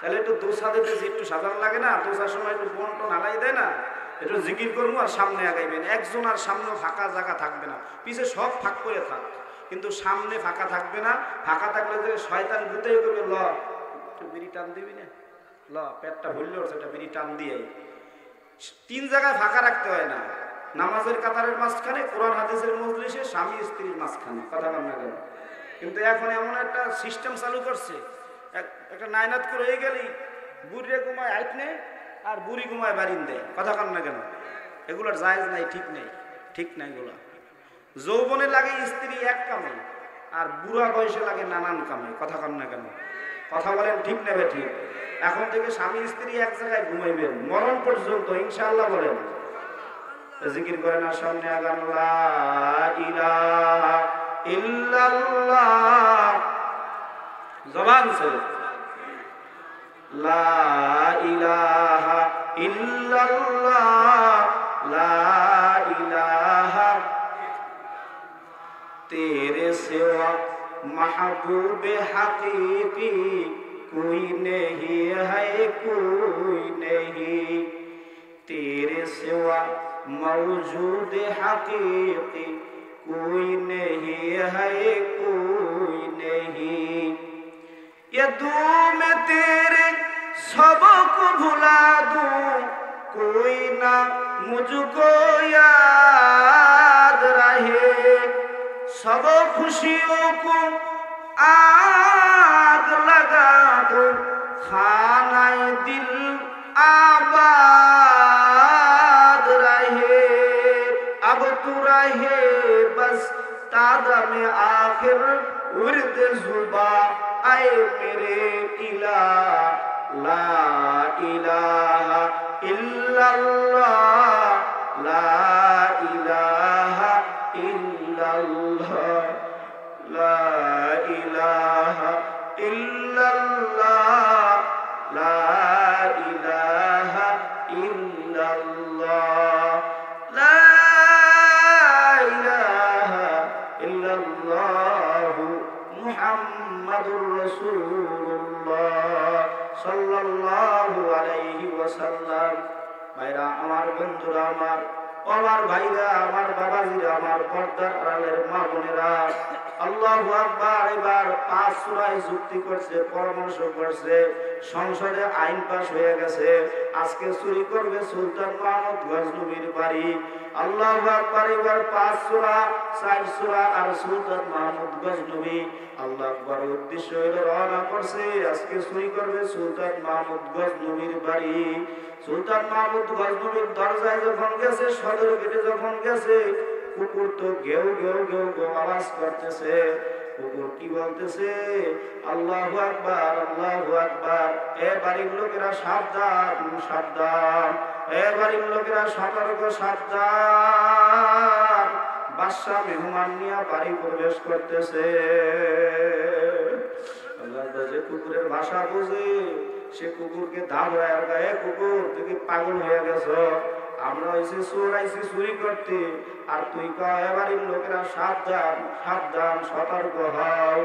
তাহলে একটু দোষা দিতেছি, একটু সাধারণ লাগে না? দোষার সময় একটু বন্টন আগাই দেয় না? একটু জিকির করবো আর সামনে আগাইবেন। একজন আর সামনে ফাঁকা জায়গা থাকবে না, পিছে সব ফাঁক করে থাক, কিন্তু সামনে ফাঁকা থাকবে না। ফাঁকা থাকলে যে শয়তান গুতেই করবে, ল একটু বিড়ি টান দিবি না, ল পেটটা ভরলে ওর সেটা বিড়ি টান দিয়ে। 3 জায়গায় ফাঁকা রাখতে হয় না, নামাজের কাতারের মাঝখানে, কোরআন হাদিসের মজলিসে, স্বামী স্ত্রীর মাঝখানে, কথা বল না কেন? কিন্তু এখন এমন একটা সিস্টেম চালু করছে, একটা নাইনাত করে হয়ে গেলেই বুড়িরে ঘুমায় আইট নেই আর বুড়ি ঘুমায় বাড়িন দেয়, কথা কন না কেন? এগুলোর জায়েজ নাই, ঠিক নেই, ঠিক নাই। এগুলো যৌবনে লাগে স্ত্রী এক কামে, আর বুড়া বয়সে লাগে নানান কামে, কথা কন না কেন? কথা বলেন ঠিক নেবে ঠিক? এখন থেকে স্বামী স্ত্রী এক জায়গায় ঘুমাইবেন মরণ পর্যন্ত, ইনশাআল্লাহ। বলেন জিকির করেন আর সামনে আগান, লা ইলাহা ইল্লাল্লাহ, জবান ছেড়ে লা ইলাহা ইল্লাল্লাহ লা ইলাহা तेरे सिवा महबूब हकीकी कोई नहीं है कोई नहीं तेरे सिवा मौजूद हकीकी कोई नहीं है कोई नहीं ये दूं मैं तेरे सबको भुला दूं कोई ना मुझको याद रहे सब खुशियों को आग लगा दो खानाए दिल आबाद रहे अब तू रहे बस तादा में आखिर उर्द जुबा आए मेरे इला ला इलाहा इल्लल्लाह ला इलाहा इल्लल्लाह ला इलाहा इल्लल्लाह ला इलाहा इल्लल्लाह ला इलाहा इल्लल्लाह मुहम्मदुर रसूलुल्लाह सल्लल्लाहु अलैहि वसल्लम। भाईरा আমার বন্ধুরা আমার ভাইরা আমার বাবাজিরা আমার পর্দার আড়ালের মা বোনেরা আল্লাহু আকবার এবার 5 সূরায় যুক্তি করছে পরামর্শ করছে সংসদে আইন পাস হয়ে গেছে আজকে চুরি করবে সুলতান মাহমুদ গজনবীর বাড়ি আল্লাহু আকবার এবার 5 সূরা 4 সূরা আর সুলতান মাহমুদ গজনবী আল্লাহু আকবার উদ্দেশ্য হলো রওনা করছে আজকে চুরি করবে সুলতান মাহমুদ গজনবীর বাড়ি সুলতান মাহমুদ গজনবীর দরজায় যখন গেছে সদর গেটে যখন গেছে কুকুর তো গেউ গেউ গেউ গেউ আওয়াজ করতেছে কুকুর কি বলতেছে আল্লাহু আকবার এ বাড়ির লোকেরা সাবধান সাবধান এ বাড়ির লোকেরা সতর্ক সাবধান বাদশা মেহমান নিয়ে বাড়ি প্রবেশ করতেছে আল্লাহ যে কুকুরের ভাষা বোঝে সে কুকুরকে ধাওয়ায় গায়ে কুকুর তুই পাগল হয়ে গেছো আমরা হইছে চোর আইছি চুরি করতে আর তুই কয় বাড়ির লোকেরা সাবধান সাবধান সতর্ক হও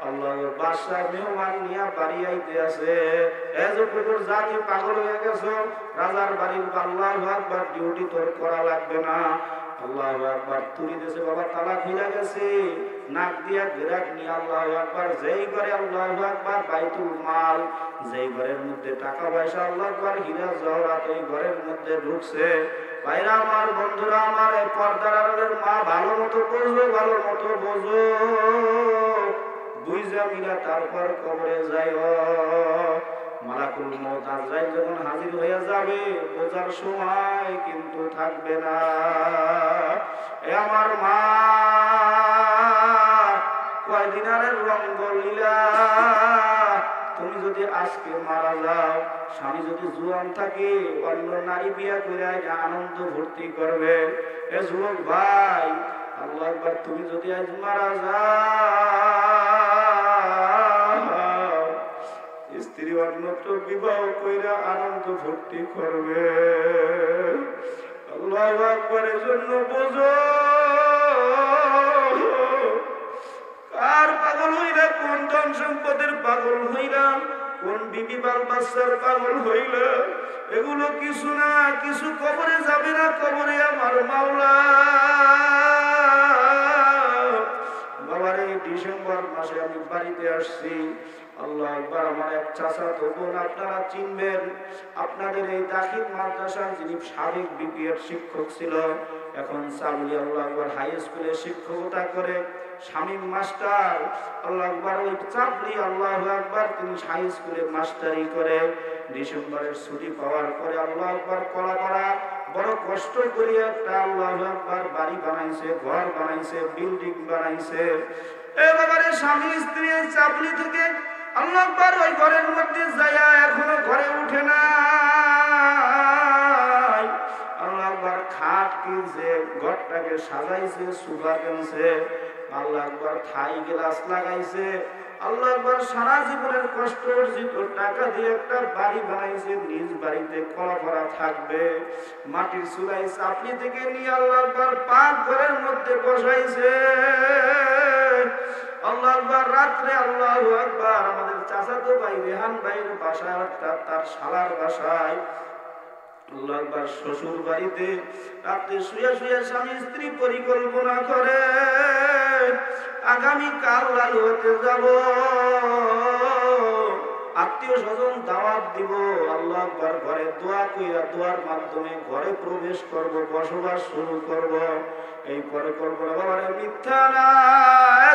আল্লাহর বাদশা মেহমান নিয়ে বাড়ি আইতে আছে এ যে কুকুর জাতি পাগল হয়ে গেছো রাজার বাড়ির আল্লাহু আকবার ডিউটি তোর করা লাগবে না আল্লাহু আকবার তুই দেশে বাবা তালা খুলে গেছে নাক দিয়া গিরাক নিয়ে আল্লাহু আকবার যেই ঘরে আল্লাহু আকবার বাইতুল মাল যেই ঘরের মধ্যে টাকা পয়সা আল্লাহু আকবার হীরা জওহরাত ওই ঘরের মধ্যে ঢুকছে ভাইরা আমার বন্ধুরা আমার এই পর্দার আড়ালের মা ভালো মতো বোঝো বুঝা মিলা তারপর কবরে যাইও মালাকুল মউত আজরাইল যখন হাজির হয়ে যাবে বোঝার সময় কিন্তু থাকবে না এ আমার মা কয়দিন আর রঙ্গ লীলা তুমি যদি আজকে মারা যাও স্বামী যদি জুয়ান থাকে অন্য নারী বিয়া করে আনন্দ ভর্তি করবে এ যুবক ভাই আল্লাহু আকবার তুমি যদি আজ মারা যাও স্ত্রী অন্যত্র বিবাহ কইরা আনন্দ ভর্তি করবে আল্লাহু আকবারের জন্য বোঝো কার পাগল হইলা কোন ধন সম্পদের পাগল হইলা কোন বিবি বাল বাচ্চার পাগল হইলা এগুলো কিছু না কিছু কবরে যাবে না কবরে আমার মাওলা বাবার এই ডিসেম্বর মাসে আমি বাড়িতে আসছি আল্লাহু আকবার আমার এক চাচাতো বোন আপনারা চিনবেন আপনাদের এই দাখিল মাদ্রাসার যিনি সাবেক বিপিএর শিক্ষক ছিল এখন সাবলি আল্লাহু আকবার হাই স্কুলে শিক্ষকতা করে শামীম মাস্টার আল্লাহু আকবার ওই চাপলি আল্লাহু আকবার তিনি হাই স্কুলে মাস্টারি করে ডিসেম্বরের ছুটি পাওয়ার পরে আল্লাহু আকবার কলাপাড়া বড় কষ্ট করে একটা আল্লাহু আকবার বাড়ি বানাইছে ঘর বানাইছে বিল্ডিং বানাইছে এ বাবারে স্বামী স্ত্রী চাপলি থেকে আল্লাহু আকবার ওই ঘরের মধ্যে যায়া এখনো ঘরে উঠে না আল্লাহু আকবার খাট কিনছে ঘরটাকে সাজাইছে সুফা কিনছে আল্লাহু আকবার থাই গ্লাস লাগাইছে আল্লাহ আকবার, সারা জীবনের কষ্ট অর্জিত টাকা দিয়ে একটা বাড়ি বানাইছে, নিজ বাড়িতে কলাপাড়া থাকবে, মাটির চুলাই চাপড়ি থেকে নিয়ে আল্লাহ আকবার পাক ঘরের মধ্যে বসাইছে। আল্লাহ আকবার, রাত্রে আল্লাহু আকবার, আমাদের চাচাতো ভাই রেহান ভাইয়ের বাসায় অর্থাৎ তার শালার বাসায় আল্লাহ আকবার শ্বশুর বাড়িতে রাতে শুয়ে শুয়ে স্বামী স্ত্রী পরিকল্পনা করে আগামী কাল লালু হতে যাব, আত্মীয় স্বজন দাওয়াত দিব। আল্লাহ আকবার, ঘরে দোয়া কইরা দোয়ার মাধ্যমে ঘরে প্রবেশ করব, বসবাস শুরু করব। এই পরিকল্পনা বাবারে মিথ্যা না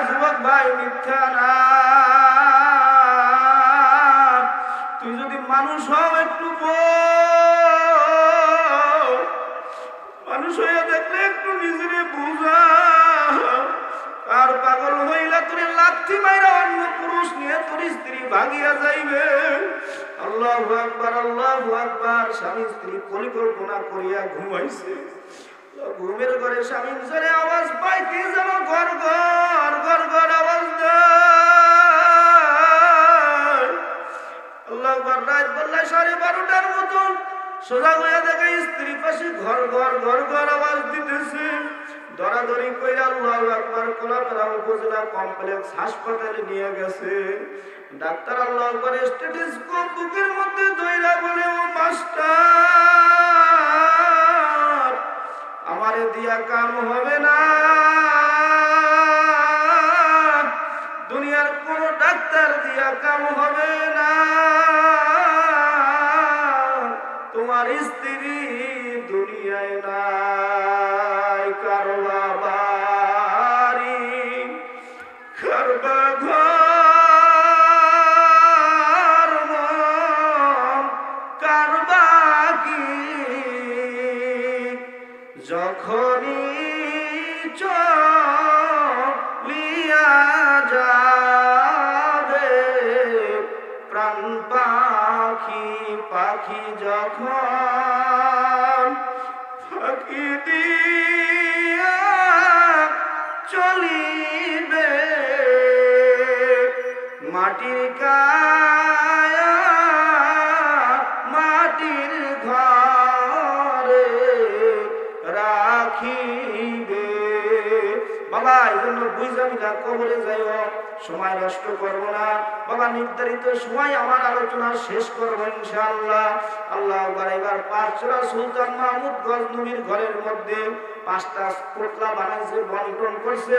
যুবক ভাই, মিথ্যা না। তুই যদি মানুষ হও একটু মানুষ হয়ে দেখলে একটু নিজেরে বুঝা। আর পাগল হইলা তোর লাথি মাইরা অন্য পুরুষ নিয়ে তোর স্ত্রী ভাগিয়া যাইবে। আল্লাহু আকবার, আল্লাহু আকবার। স্বামী স্ত্রী পরিকল্পনা করিয়া ঘুমাইছে, ঘুমের ঘরে স্বামীর জোরে আওয়াজ পাই, কি যেন ঘর ঘর ঘর ঘর আওয়াজ দেয়। আল্লাহু আকবার, রাত বেলায় 12:30টার মতন সোজা হইয়া দেখে স্ত্রী পাশে ঘর ঘর ঘর ঘর আওয়াজ দিতেছে। দরাদরি কইরা আল্লাহু আকবার কোলাপাড়া উপজেলা কমপ্লেক্স হাসপাতালে নিয়ে গেছে। ডাক্তার আল্লাহু আকবার স্টেথোস্কোপ বুকের মধ্যে ধইরা বলে, ও মাস্টার, আমারে দিয়া কাম হবে না, দুনিয়ার কোন ডাক্তার দিয়া কাম হবে না, তোমার স্ত্রী দুনিয়ায় নাই, কারবা বাড়ি কারবা ঘর কারবা কি, যখনই চলিয়া যাবে প্রাণ পাখি, পাখি যখন ফাঁকি দিয়া চলিবে, মাটির কায়া মাটির ঘরে রাখিবে। বাবা এই জন্য বুঝাবি না, কবরে যাইও, সময় নষ্ট করবো না বাবা, নির্ধারিত সময় আমার আলোচনা শেষ করবো ইনশাআল্লাহ। আল্লাহ আকবার, এবার 5 সূরা সুলতান মাহমুদ গজনবীর ঘরের মধ্যে 5টা পোটলা বানাইছে, বন্টন করছে।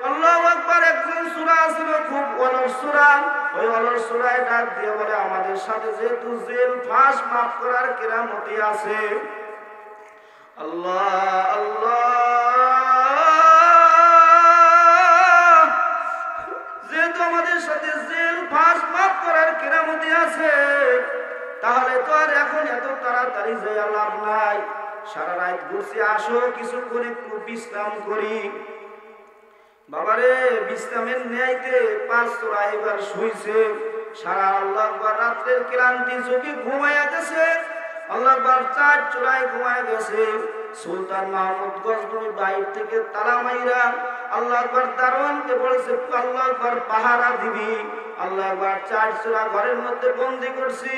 আল্লাহু আকবার, একজন সূরা ছিল খুব অলস সূরা, ওই অলস সূরায় ডাক দিয়ে বলে, আমাদের সাথে যেহেতু জেল ফাঁস মাফ করার কেরামতি আছে। আল্লাহ আল্লাহ, যেহেতু আমাদের সাথে জেল ফাঁস মাফ করার কেরামতি আছে, তাহলে তো আর এখন এত তাড়াতাড়ি যাইয়া লাভ নাই। সারা রাত ঘুরছি, আসো কিছুক্ষণ একটু বিশ্রাম করি। বাবারে বিশ্রামের ন্যায়তে 5 সূরা এবার শুইছে। সারা আল্লাহ আকবার, রাত্রের ক্লান্তি চোখে ঘুমাইয়া গেছে। আল্লাহ আকবার, 4 চূড়ায় ঘুমাইয়া গেছে। সুলতান মাহমুদ গজনবী বাইরে থেকে তালা মাইরা আল্লাহ আকবার দারোয়ানকে বলেছে, আল্লাহ আকবার পাহারা দিবি। আল্লাহ আকবার, 4 চূড়া ঘরের মধ্যে বন্দি করছি,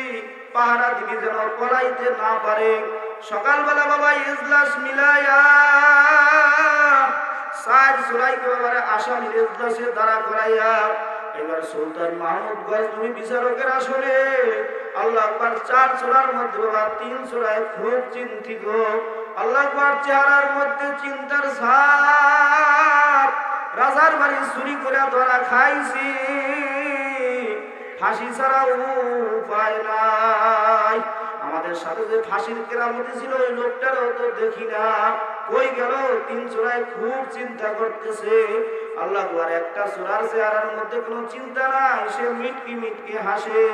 পাহারা দিবি যেন পলাইতে না পারে। সকালবেলা বাবা ইজলাস মিলাইয়া 4 চূড়াইকে বাবারে আসামির ইজলাসে দাঁড়া করাইয়া এবার সুলতান মাহমুদ গজনবী বিচারকের আসলে আল্লাহ আকবার 4 চূড়ার মধ্যে বাবা 3 চূড়ায় খুব চিন্তিত। আল্লাহ আকবার, চেহারার মধ্যে চিন্তার ছাপ। রাজার বাড়ি চুরি করে ধরা খাইছি, ফাঁসি ছাড়া উপায় নাই। আমাদের সাথে যে ফাঁসির কেরামতি ছিল ওই লোকটারও তো দেখি না, কই গেল? 3 চূড়ায় খুব চিন্তা করতেছে। আল্লাহ আকবার, একটা সূরার চেহারার মধ্যে কোনো চিন্তা নাই, সে মিটকি মিটকি হাসে।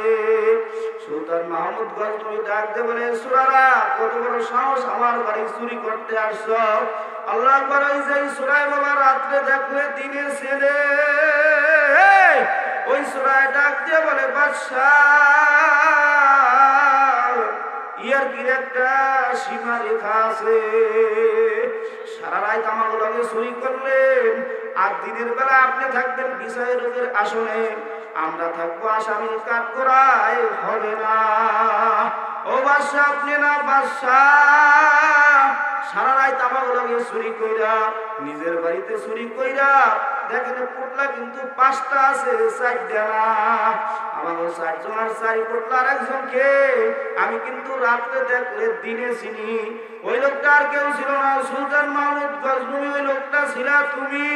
সুলতান মাহমুদ গজনবী ডাক দিয়ে বলে, সূরারা কত বড় সাহস আমার বাড়ি চুরি করতে আসছো? আল্লাহ আকবার, ওই যে সূরায় বাবা রাত্রে দেখলে দিনে ছেলে, ওই সূরায় ডাক দিয়ে বলে, বাদশাহ ইয়ার কি একটা সীমা রেখা আছে। সারা রাত আমার লগে চুরি করলেন, আর দিনের বেলা আপনি থাকবেন বিচারকের আসনে, আমরা থাকবো আসামির কাঠগড়ায়, হবে না। ও বাদশা, আপনি না বাদশা, সারা রাত আমাকে লাগে চুরি কইরা, নিজের বাড়িতে চুরি কইরা দেখেন পোটলা কিন্তু 5টা আছে, 4টা না। আমাকে 4 জন আর 4 পোটলার একজনকে আমি কিন্তু রাত্রে দেখলে দিনে চিনি। ওই লোকটা আর কেউ ছিল না, সুলতান মাহমুদ গজনবী, ওই লোকটা ছিলা তুমি।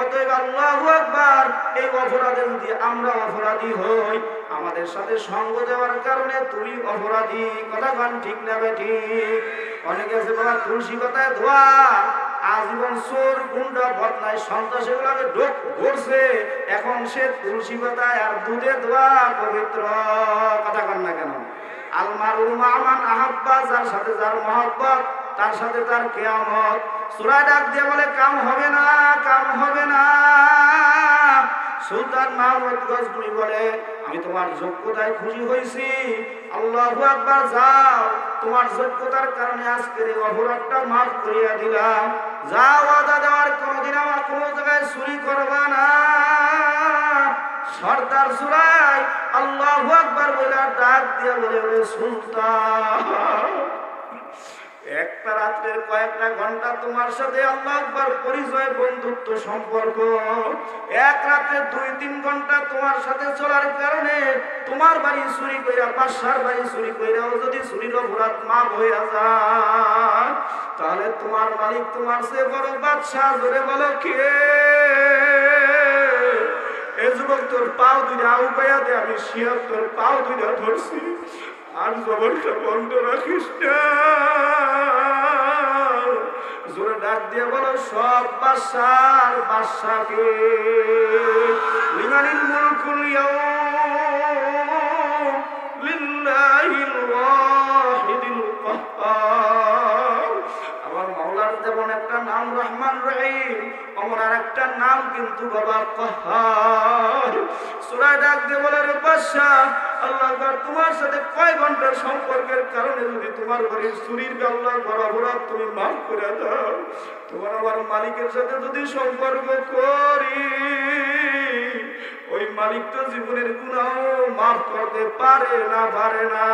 অতএব আল্লাহু আকবার, এই অপরাধে যদি আমরা অপরাধী হই, আমাদের সাথে সঙ্গ দেওয়ার কারণে তুমি অপরাধী। কথা কান ঠিক না বেঠিক? অনেকে আছে বাবা তুলসী পাতায় ধোয়া, আজীবন চোর গুন্ডা বদনাই সন্ত্রাস এগুলোকে ঢোক ঘুরছে, এখন সে তুলসী পাতায় আর দুধে ধোয়া পবিত্র। কথা কান না কেন? আলমারু মা মান আহাব্বা, যার সাথে যার মহব্বত তার সাথে তার কিয়ামত। সূরা ডাক দিয়ে বলে কাম হবে না, কাম হবে না। সুলতান মাহমুদ গজনবী বলে আমি তোমার যোগ্যতায় খুশি হয়েছি, আল্লাহু আকবার, যাও, তোমার যোগ্যতার কারণে আজকের এই অপরাধটা মাফ করিয়া দিলাম। যাও, ওয়াদা দেওয়ার কোনোদিন আমার কোনো জায়গায় চুরি করবা না। সর্দার সুরাই আল্লাহু আকবার বলে ডাক দিয়ে বলে ওরে সুলতান, একটা রাত্রের কয়েকটা ঘন্টা তোমার সাথে আল্লাহু আকবার পরিচয়, বন্ধুত্ব, সম্পর্ক, এক রাতে 2-3 ঘন্টা তোমার সাথে চলার কারণে তোমার বাড়ি চুরি কইরা, বাদশার বাড়ি চুরি কইরাও যদি চুরির অপরাধ মাফ হইয়া যায়, তাহলে তোমার মালিক তোমার চেয়ে বড় বাদশা। জোরে বলো কে? এ যুবক, তোর পাও দুইটা উপায়া দে, আমি শিয়াব তোর পাও দুইটা ধরছি, আর জবরটা বন্ধ রাখিস না। জোরে ডাক দিয়ে বলো সব বাদশার বাদশাকে। লিমানিল মুলকুল ইয়াউম লিল্লাহিল ওয়াহিদিল কাহ্হার। আমার মাওলার যেমন একটা নাম রহমান রহিম, আমার আর একটা নাম কিন্তু বাবা কাহ্হার। সূরা ডাক দিয়ে বলে রে বাদশা, আল্লাহ তোমার সাথে কয় ঘন্টার সম্পর্কের কারণে যদি তোমার বাড়ির চুরির আল্লাহ বরাবর তুমি মাফ করে দাও, তোমার আমার মালিকের সাথে যদি সম্পর্ক করি, ওই মালিক তো জীবনের গুনাহ মাফ করতে পারে না, পারে না।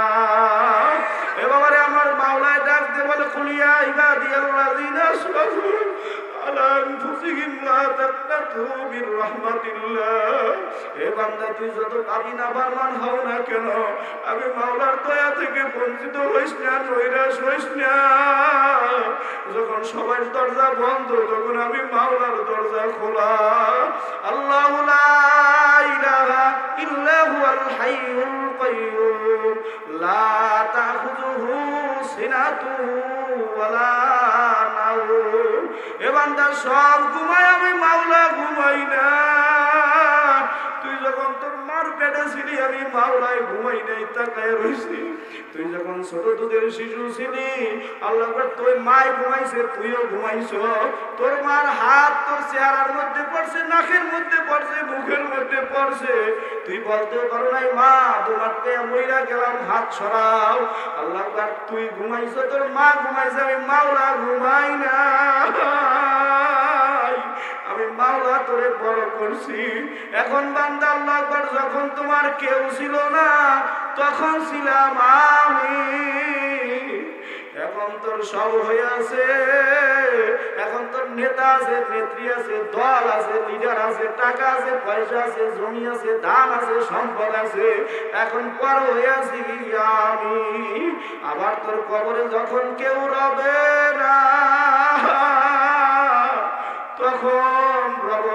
এবারে আমার মাওলায় ডাক দিয়ে বলে কুলিয়া ইবাদিয়াল্লাযিনা আসরাফু আলা আনফুসিহিম লা তাকনাতু মির রাহমাতিল্লাহ। এ বান্দা, তুই যত পাপী না ফরমান হও না কেন, আমি মাওলার দয়া থেকে বঞ্চিত হইস না, নৈরাশ হইস না। যখন সবার দরজা বন্ধ, তখন আমি মাওলার দরজা খোলা। আল্লাহু লা ইলাহা ইল্লা হুয়াল হাইয়ুল কাইয়্যুম লা তাখুযুহু সিনাতুহু ওয়ালা নাওম। এ বান্দা, সব ঘুমায়, আমি মাওলা ঘুমাই না। তুই যখন তোর মার পেটে ছিলি, আমি মাওলায় ঘুমাই নাই, তাকায় রইছি। তুই যখন ছোট দুধের শিশু ছিলি, আল্লাহ তোর মায় ঘুমাইছে, তুইও ঘুমাইছ। তোর মার হাত তোর চেহারার মধ্যে পড়ছে, নাকের মধ্যে পড়ছে, মুখের মধ্যে পড়ছে। তুই বলতে পারো নাই মা তোমার মইরা গেলাম, হাত সরাও। আল্লাহ তুই ঘুমাইছ, তোর মা ঘুমাইছে, আমি মাওলা ঘুমাই না। আমি মাওলা তোরে বড় করছি। এখন বান্দা আল্লাহ আকবার, যখন তোমার কেউ ছিল না, তখন ছিলাম আমি। এখন তোর সব হয়ে আছে, এখন তোর নেতা আছে, নেত্রী আছে, দল আছে, লিডার আছে, টাকা আছে, পয়সা আছে, জমি আছে, ধান আছে, সম্পদ আছে। এখন পর হয়ে আছি আমি। আবার তোর কবরে যখন কেউ রবে না, তখন রব